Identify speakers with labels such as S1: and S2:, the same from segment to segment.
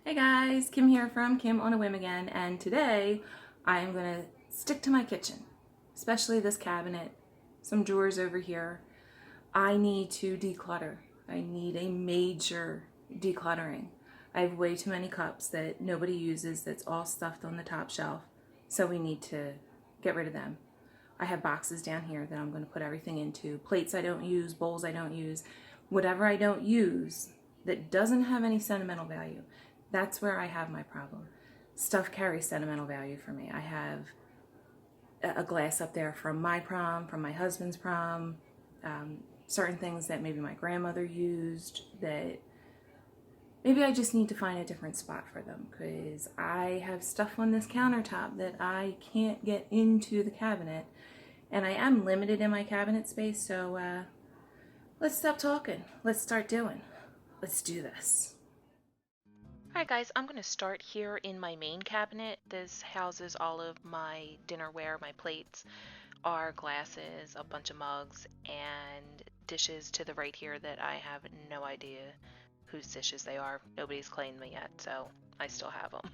S1: Hey guys, Kim here from Kim on a Whim again, and today I am going to stick to my kitchen, especially this cabinet, some drawers over here. I need to declutter. I need a major decluttering. I have way too many cups that nobody uses that's all stuffed on the top shelf, so we need to get rid of them. I have boxes down here that I'm going to put everything into, plates I don't use, bowls I don't use, whatever I don't use that doesn't have any sentimental value. That's where I have my problem. Stuff carries sentimental value for me. I have a glass up there from my prom, from my husband's prom, certain things that maybe my grandmother used that maybe I just need to find a different spot for them, because I have stuff on this countertop that I can't get into the cabinet, and I am limited in my cabinet space, so let's stop talking. Let's start doing. Let's do this.
S2: Alright guys, I'm going to start here in my main cabinet. This houses all of my dinnerware, my plates, our glasses, a bunch of mugs, and dishes to the right here that I have no idea whose dishes they are. Nobody's claimed me yet, so I still have them.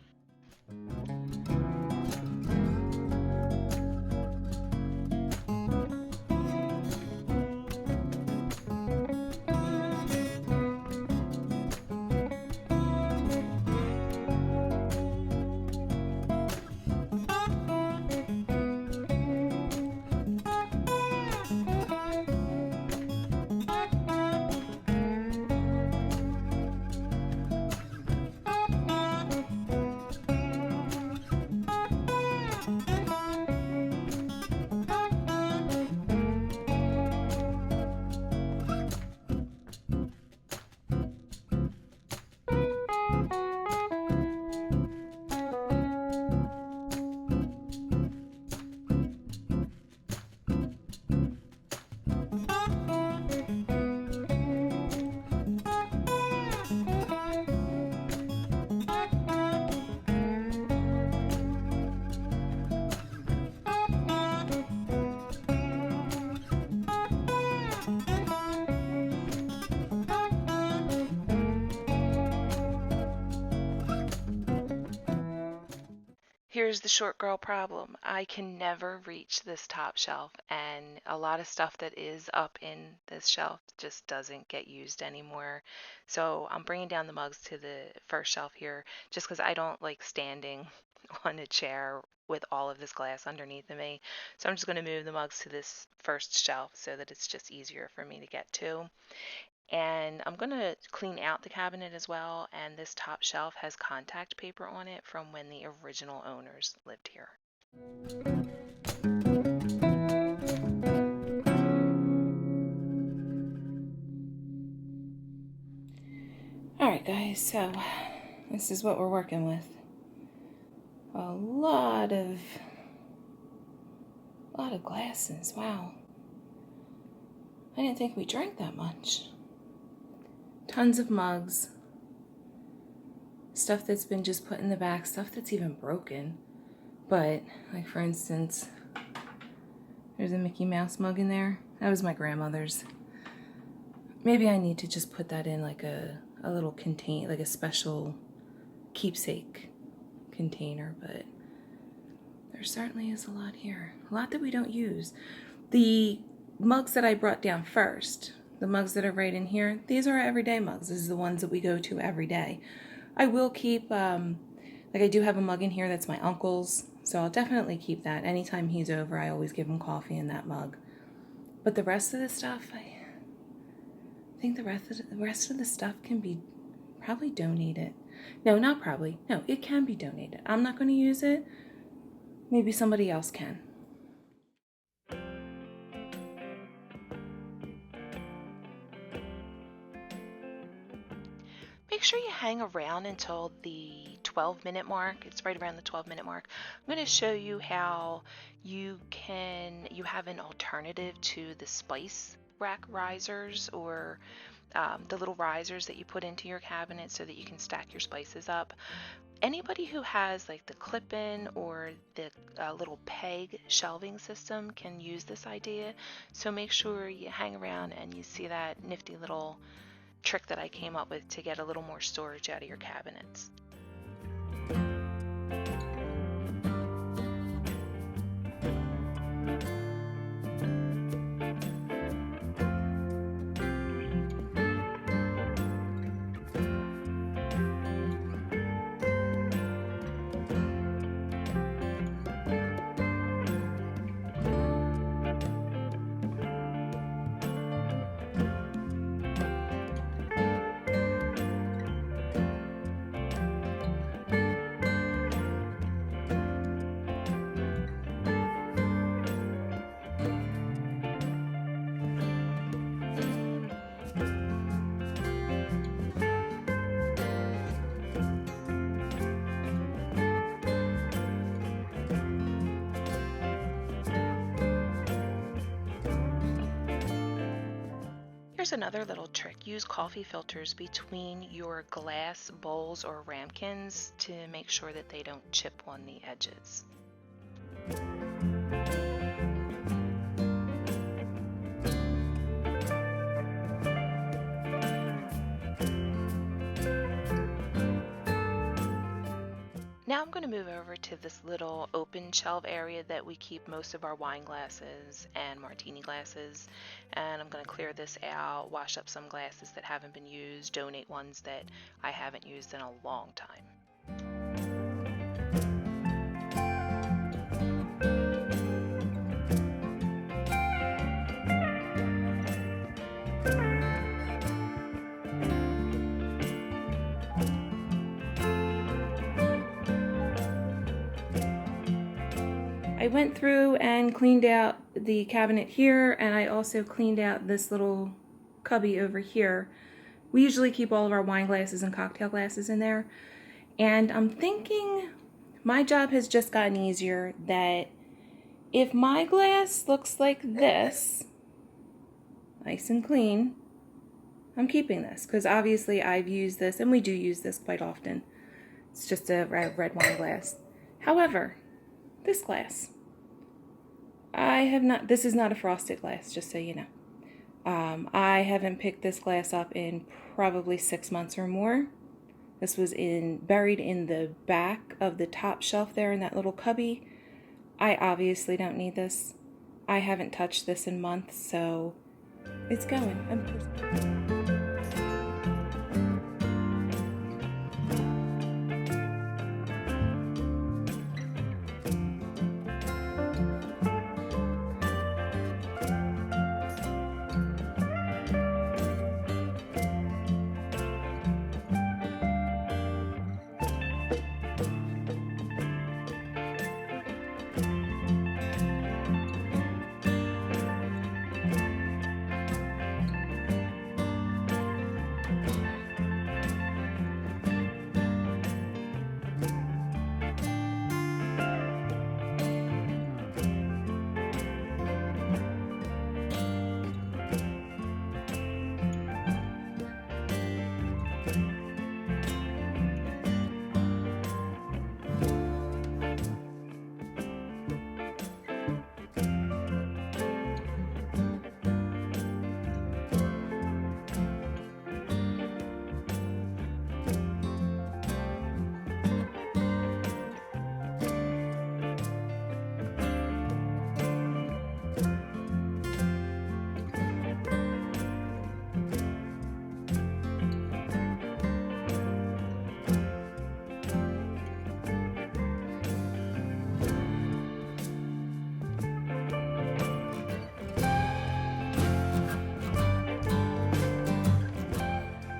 S2: Here's the short girl problem. I can never reach this top shelf, and a lot of stuff that is up in this shelf just doesn't get used anymore. So I'm bringing down the mugs to the first shelf here just because I don't like standing on a chair with all of this glass underneath of me. So I'm just going to move the mugs to this first shelf so that it's just easier for me to get to. And I'm going to clean out the cabinet as well, and this top shelf has contact paper on it from when the original owners lived here.
S1: Alright guys, so this is what we're working with. A lot of glasses. Wow. I didn't think we drank that much. Tons of mugs. Stuff that's been just put in the back, stuff that's even broken. But, like for instance, there's a Mickey Mouse mug in there. That was my grandmother's. Maybe I need to just put that in like a little contain, like a special keepsake container, but there certainly is a lot here. A lot that we don't use. The mugs that I brought down first, the mugs that are right in here, these are our everyday mugs. This is the ones that we go to every day. I will keep, like I do have a mug in here that's my uncle's, so I'll definitely keep that. Anytime he's over, I always give him coffee in that mug. But the rest of the stuff, I think the rest of the stuff can be probably donated. No, not probably. No, it can be donated. I'm not going to use it. Maybe somebody else can.
S2: Make sure you hang around until the 12-minute mark. It's right around the 12-minute mark. I'm going to show you how you have an alternative to the spice rack risers, or the little risers that you put into your cabinet so that you can stack your spices up. Anybody who has like the clip-in or the little peg shelving system can use this idea. So make sure you hang around and you see that nifty little trick that I came up with to get a little more storage out of your cabinets. Here's another little trick. Use coffee filters between your glass bowls or ramekins to make sure that they don't chip on the edges. Now I'm going to move over to this little open shelf area that we keep most of our wine glasses and martini glasses, and I'm going to clear this out, wash up some glasses that haven't been used, donate ones that I haven't used in a long time.
S1: I went through and cleaned out the cabinet here, and I also cleaned out this little cubby over here. We usually keep all of our wine glasses and cocktail glasses in there, and I'm thinking my job has just gotten easier that if my glass looks like this, nice and clean, I'm keeping this, because obviously I've used this, and we do use this quite often. It's just a red wine glass. However, this glass, this is not a frosted glass, just so you know. I haven't picked this glass up in probably 6 months or more. This was buried in the back of the top shelf there in that little cubby. I obviously don't need this. I haven't touched this in months, so it's going.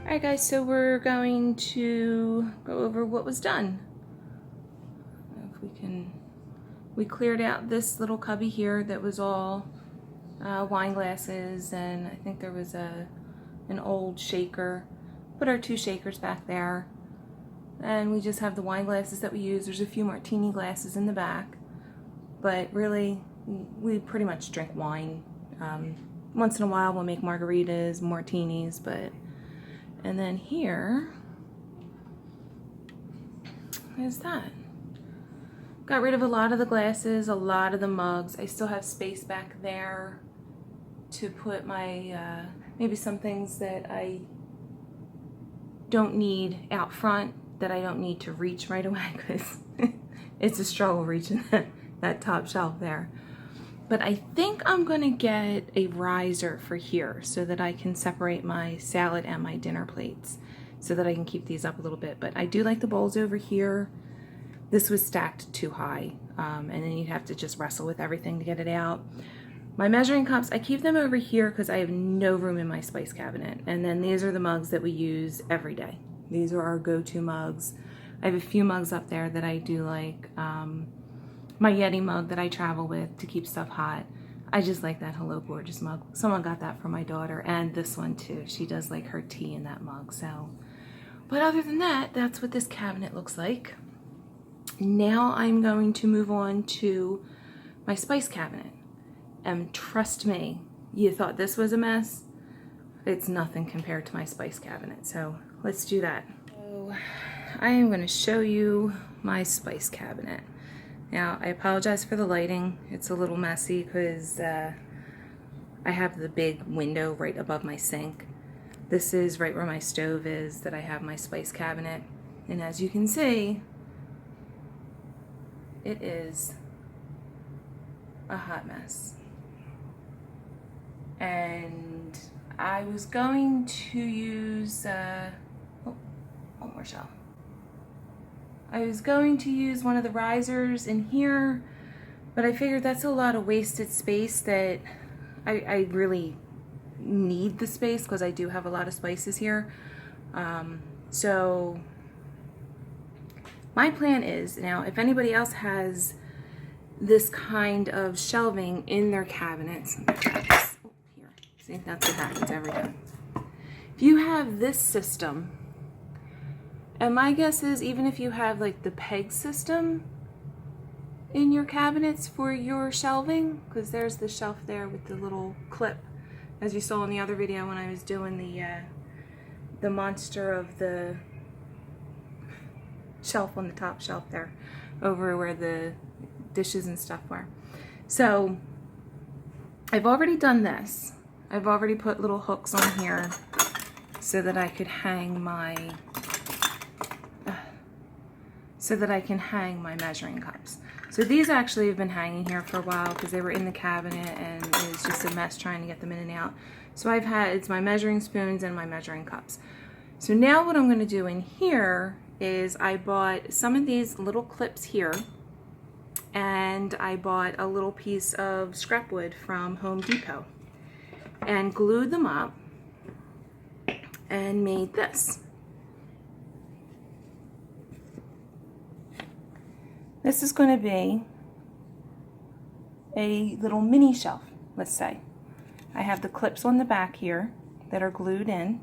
S1: Alright guys, so we're going to go over what was done. If we cleared out this little cubby here that was all wine glasses, and I think there was an old shaker. Put our 2 shakers back there, and we just have the wine glasses that we use. There's a few martini glasses in the back, but really we pretty much drink wine. Once in a while we'll make margaritas, martinis, but and then here is that. Got rid of a lot of the glasses, a lot of the mugs. I still have space back there to put my, maybe some things that I don't need out front, that I don't need to reach right away, because it's a struggle reaching that top shelf there. But I think I'm gonna get a riser for here so that I can separate my salad and my dinner plates, so that I can keep these up a little bit. But I do like the bowls over here. This was stacked too high, and then you'd have to just wrestle with everything to get it out. My measuring cups, I keep them over here because I have no room in my spice cabinet. And then these are the mugs that we use every day. These are our go-to mugs. I have a few mugs up there that I do like. My Yeti mug that I travel with to keep stuff hot. I just like that Hello Gorgeous mug. Someone got that for my daughter, and this one too. She does like her tea in that mug. So, but other than that, that's what this cabinet looks like. Now I'm going to move on to my spice cabinet. And trust me, you thought this was a mess? it's nothing compared to my spice cabinet. So let's do that. So I am going to show you my spice cabinet. Now, I apologize for the lighting. It's a little messy because I have the big window right above my sink. This is right where my stove is that I have my spice cabinet. And as you can see, it is a hot mess. And I was going to use, one more shelf. I was going to use one of the risers in here, but I figured that's a lot of wasted space that I really need the space because I do have a lot of spices here. So my plan is, now if anybody else has this kind of shelving in their cabinets, here, see, that's what happens every time. If you have this system, and my guess is even if you have like the peg system in your cabinets for your shelving, because there's the shelf there with the little clip, as you saw in the other video when I was doing the monster of the shelf on the top shelf there, over where the dishes and stuff were. So I've already done this. I've already put little hooks on here so that I could hang my measuring cups. So these actually have been hanging here for a while because they were in the cabinet and it was just a mess trying to get them in and out. So it's my measuring spoons and my measuring cups. So now what I'm going to do in here is I bought some of these little clips here, and I bought a little piece of scrap wood from Home Depot and glued them up and made this. This is going to be a little mini shelf, let's say. I have the clips on the back here that are glued in.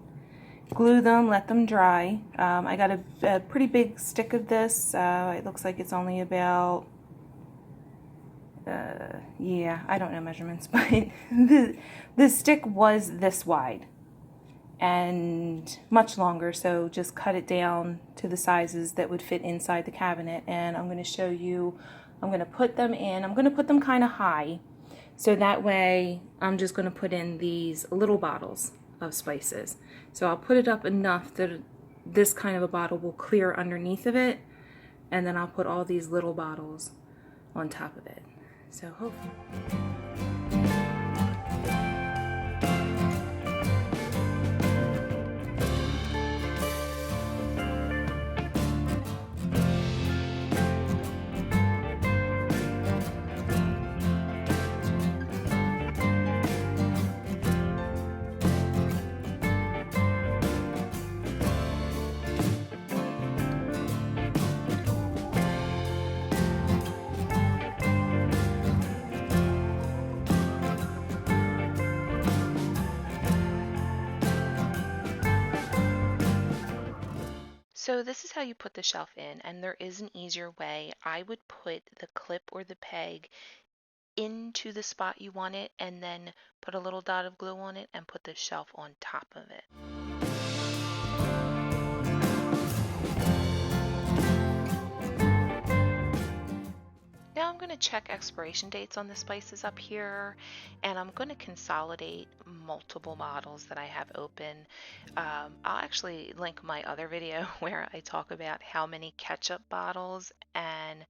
S1: Glue them, let them dry. I got a pretty big stick of this. It looks like it's only about, yeah, I don't know measurements, but the stick was this wide and much longer, so just cut it down to the sizes that would fit inside the cabinet. And I'm going to show you, I'm going to put them in, I'm going to put them kind of high, so that way I'm just going to put in these little bottles of spices. So I'll put it up enough that this kind of a bottle will clear underneath of it, and then I'll put all these little bottles on top of it. So hopefully.
S2: So this is how you put the shelf in, and there is an easier way. I would put the clip or the peg into the spot you want it, and then put a little dot of glue on it and put the shelf on top of it. Now I'm going to check expiration dates on the spices up here, and I'm going to consolidate multiple bottles that I have open. I'll actually link my other video where I talk about how many ketchup bottles and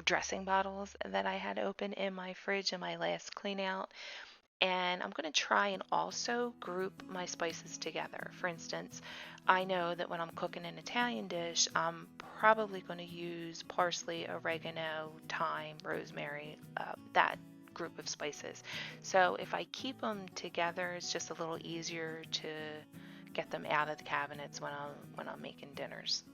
S2: dressing bottles that I had open in my fridge in my last clean out. And I'm going to try and also group my spices together. For instance, I know that when I'm cooking an Italian dish, I'm probably going to use parsley, oregano, thyme, rosemary, that group of spices. So if I keep them together, it's just a little easier to get them out of the cabinets when I'm making dinners.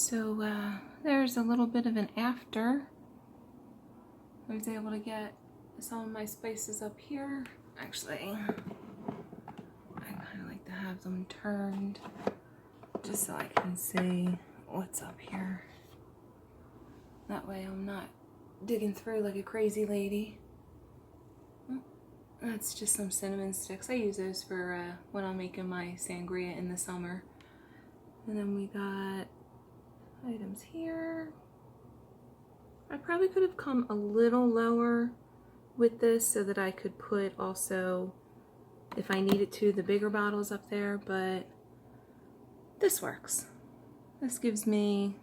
S1: So there's a little bit of an after. I was able to get some of my spices up here. Actually, I kind of like to have them turned just so I can see what's up here. That way I'm not digging through like a crazy lady. That's just some cinnamon sticks. I use those for when I'm making my sangria in the summer. And then we got items here. I probably could have come a little lower with this so that I could put also, if I needed to, the bigger bottles up there, but this works. This gives me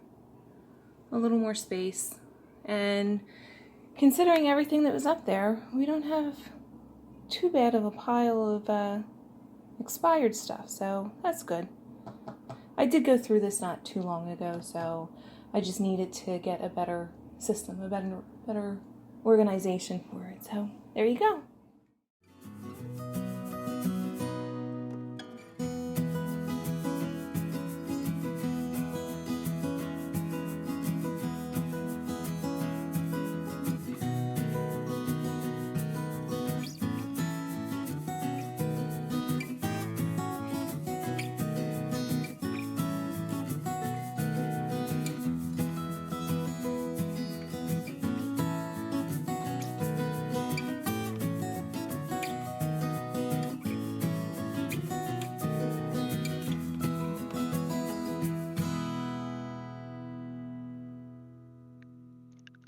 S1: a little more space. And considering everything that was up there, we don't have too bad of a pile of expired stuff, so that's good. I did go through this not too long ago, so I just needed to get a better system, a better organization for it. So there you go.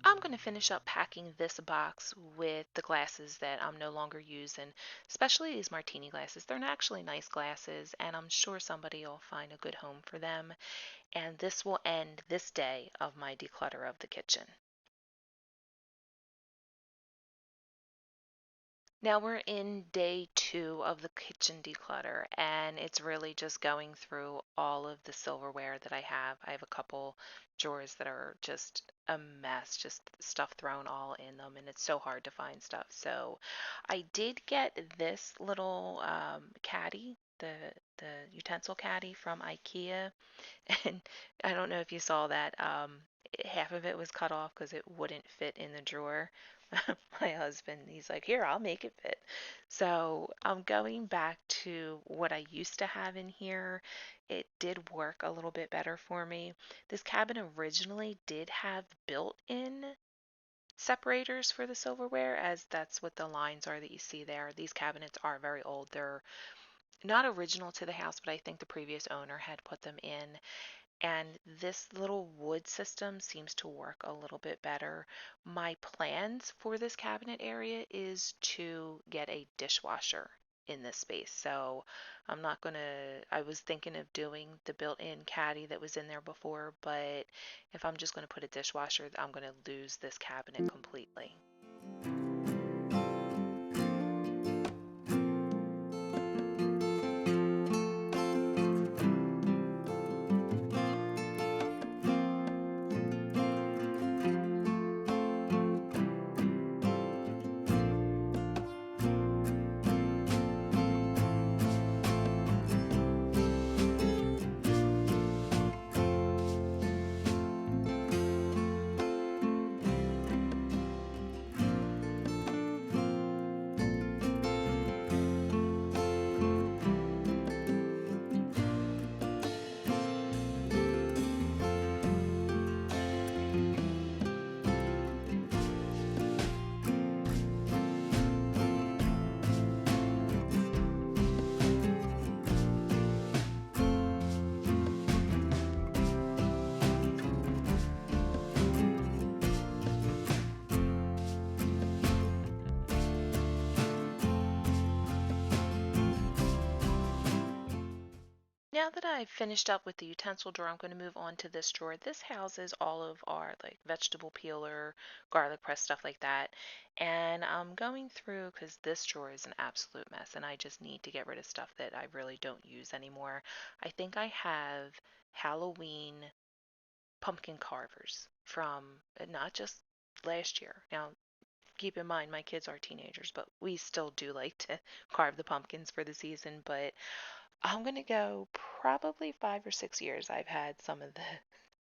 S2: I'm going to finish up packing this box with the glasses that I'm no longer using, especially these martini glasses. They're actually nice glasses, and I'm sure somebody will find a good home for them. And this will end this day of my declutter of the kitchen. Now we're in day 2 of the kitchen declutter, and it's really just going through all of the silverware that I have. I have a couple drawers that are just a mess, just stuff thrown all in them, and it's so hard to find stuff. So I did get this little caddy, the utensil caddy from IKEA, and I don't know if you saw that. Half of it was cut off because it wouldn't fit in the drawer. My husband, he's like, here, I'll make it fit. So I'm going back to what I used to have in here. It did work a little bit better for me. This cabinet originally did have built-in separators for the silverware, as that's what the lines are that you see there. These cabinets are very old. They're not original to the house, but I think the previous owner had put them in, and this little wood system seems to work a little bit better. My plans for this cabinet area is to get a dishwasher in this space. So I'm not gonna, I was thinking of doing the built-in caddy that was in there before, but if I'm just gonna put a dishwasher, I'm gonna lose this cabinet completely. Now that I've finished up with the utensil drawer, I'm going to move on to this drawer. This houses all of our like vegetable peeler, garlic press, stuff like that. And I'm going through because this drawer is an absolute mess and I just need to get rid of stuff that I really don't use anymore. I think I have Halloween pumpkin carvers from not just last year. Now, keep in mind my kids are teenagers, but we still do like to carve the pumpkins for the season. But I'm gonna go probably 5 or 6 years I've had some of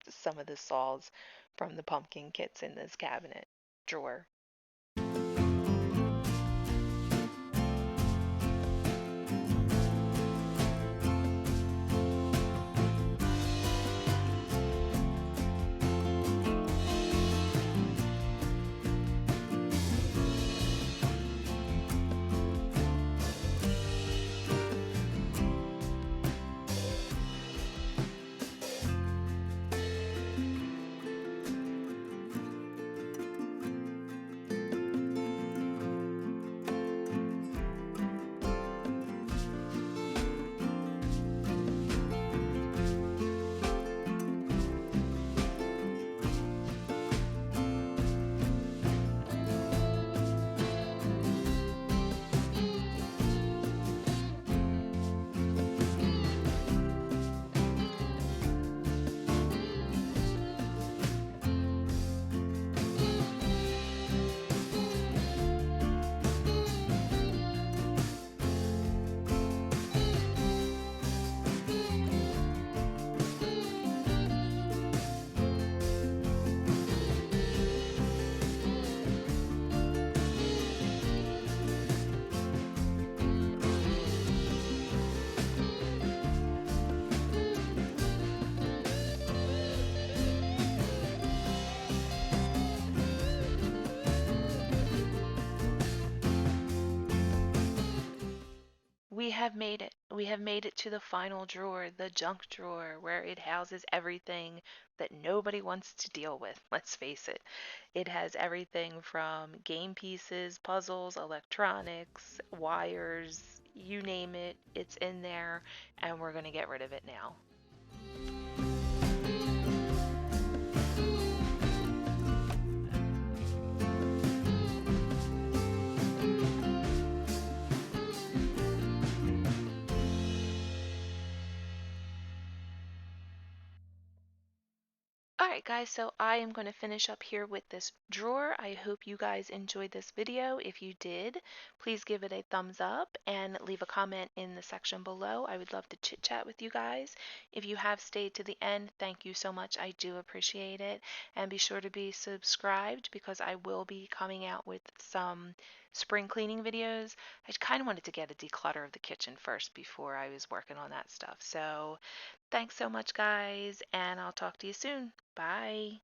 S2: some of the saws from the pumpkin kits in this cabinet drawer. We have made it. We have made it to the final drawer, the junk drawer, where it houses everything that nobody wants to deal with. Let's face it. It has everything from game pieces, puzzles, electronics, wires, you name it, it's in there, and we're going to get rid of it now. Alright guys, so I am going to finish up here with this drawer. I hope you guys enjoyed this video. If you did, please give it a thumbs up and leave a comment in the section below. I would love to chit chat with you guys. If you have stayed to the end, thank you so much. I do appreciate it. And be sure to be subscribed because I will be coming out with some spring cleaning videos. I kind of wanted to get a declutter of the kitchen first before I was working on that stuff. So thanks so much, guys, and I'll talk to you soon. Bye.